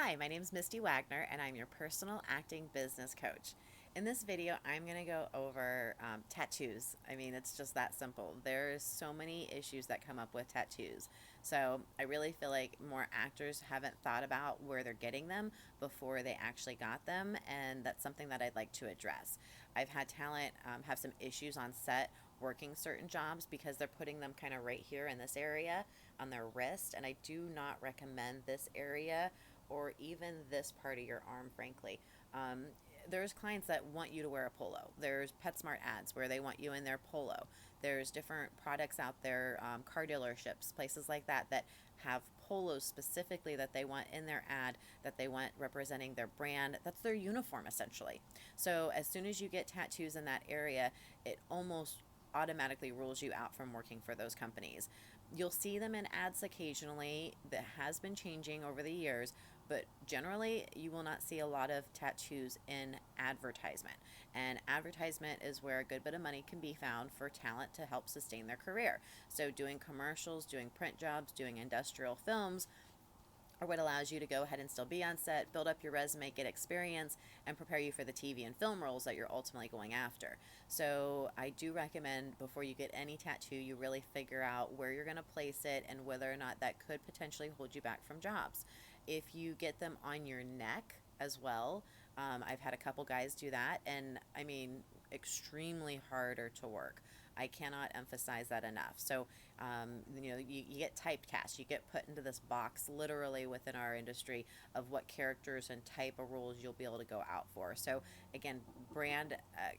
Hi, my name is Misty Wagner, and I'm your personal acting business coach. In this video, I'm going to go over tattoos. I mean, it's just that simple. There's so many issues that come up with tattoos. So I really feel like more actors haven't thought about where they're getting them before they actually got them, and that's something that I'd like to address. I've had talent have some issues on set working certain jobs because they're putting them kind of right here in this area on their wrist, and I do not recommend this area or even this part of your arm, frankly. There's clients that want you to wear a polo. There's PetSmart ads where they want you in their polo. There's different products out there, car dealerships, places like that, that have polos specifically that they want in their ad, that they want representing their brand. That's their uniform, essentially. So as soon as you get tattoos in that area, it almost automatically rules you out from working for those companies. You'll see them in ads occasionally. That has been changing over the years, but generally you will not see a lot of tattoos in advertisement. And advertisement is where a good bit of money can be found for talent to help sustain their career. So doing commercials, doing print jobs, doing industrial films are what allows you to go ahead and still be on set, build up your resume, get experience, and prepare you for the TV and film roles that you're ultimately going after. So I do recommend before you get any tattoo, you really figure out where you're going to place it and whether or not that could potentially hold you back from jobs. If you get them on your neck as well, I've had a couple guys do that, and I mean, extremely harder to work. I cannot emphasize that enough. So, you get typecast. You get put into this box literally within our industry of what characters and type of roles you'll be able to go out for. So, again, brand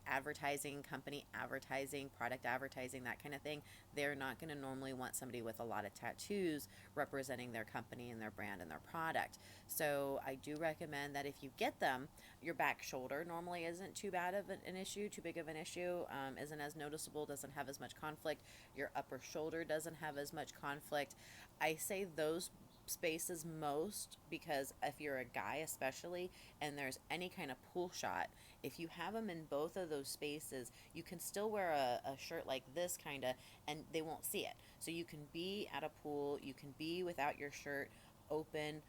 advertising, company advertising, product advertising, that kind of thing, they're not going to normally want somebody with a lot of tattoos representing their company and their brand and their product. So, I do recommend that if you get them, your back shoulder normally isn't too bad of an issue, too big of an issue, isn't as noticeable, doesn't have as much conflict. Your upper shoulder doesn't have as much conflict. I say those spaces most because if you're a guy especially and there's any kind of pool shot, if you have them in both of those spaces, you can still wear a shirt like this kind of, and they won't see it. So you can be at a pool, you can be without your shirt open,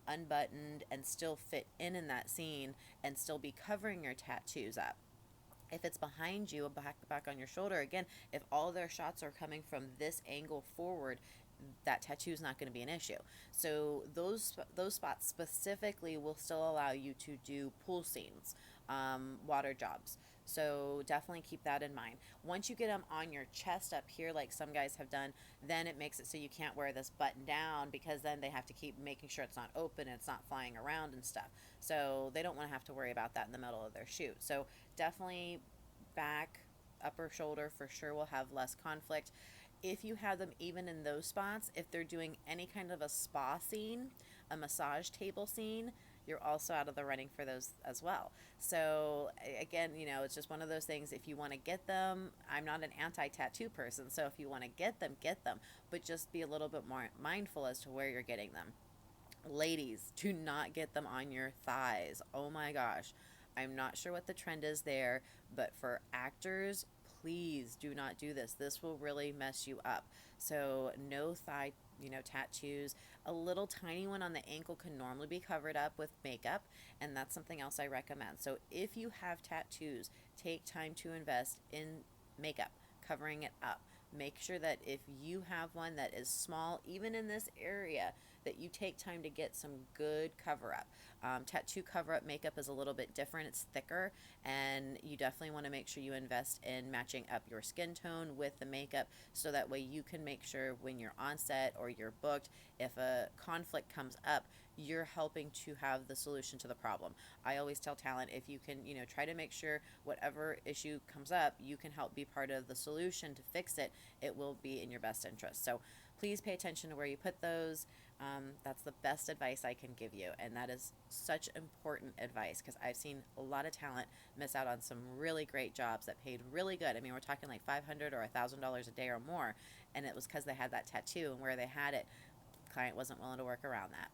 unbuttoned, and still fit in that scene and still be covering your tattoos up. If it's behind you, back on your shoulder, again, if all their shots are coming from this angle forward, that tattoo is not going to be an issue. So those spots specifically will still allow you to do pool scenes, water jobs. So definitely keep that in mind. Once you get them on your chest up here, like some guys have done, then it makes it so you can't wear this button down because then they have to keep making sure it's not open and it's not flying around and stuff. So they don't want to have to worry about that in the middle of their shoot. So definitely back, upper shoulder for sure will have less conflict. If you have them even in those spots, if they're doing any kind of a spa scene, a massage table scene, you're also out of the running for those as well. So again, it's just one of those things. If you want to get them, I'm not an anti-tattoo person, so if you want to get them, but just be a little bit more mindful as to where you're getting them. Ladies, do not get them on your thighs. Oh my gosh. I'm not sure what the trend is there, but for actors, please do not do this. This will really mess you up. So, no thigh, tattoos. A little tiny one on the ankle can normally be covered up with makeup, and that's something else I recommend. So, if you have tattoos, take time to invest in makeup, covering it up. Make sure that if you have one that is small, even in this area, that you take time to get some good cover up. Tattoo cover up makeup is a little bit different, it's thicker, and you definitely want to make sure you invest in matching up your skin tone with the makeup so that way you can make sure when you're on set or you're booked, if a conflict comes up, you're helping to have the solution to the problem. I always tell talent if you can, try to make sure whatever issue comes up, you can help be part of the solution to fix it. It will be in your best interest. So please pay attention to where you put those. That's the best advice I can give you, and that is such important advice because I've seen a lot of talent miss out on some really great jobs that paid really good. I mean, we're talking like $500 or $1,000 a day or more, and it was because they had that tattoo, and where they had it, the client wasn't willing to work around that.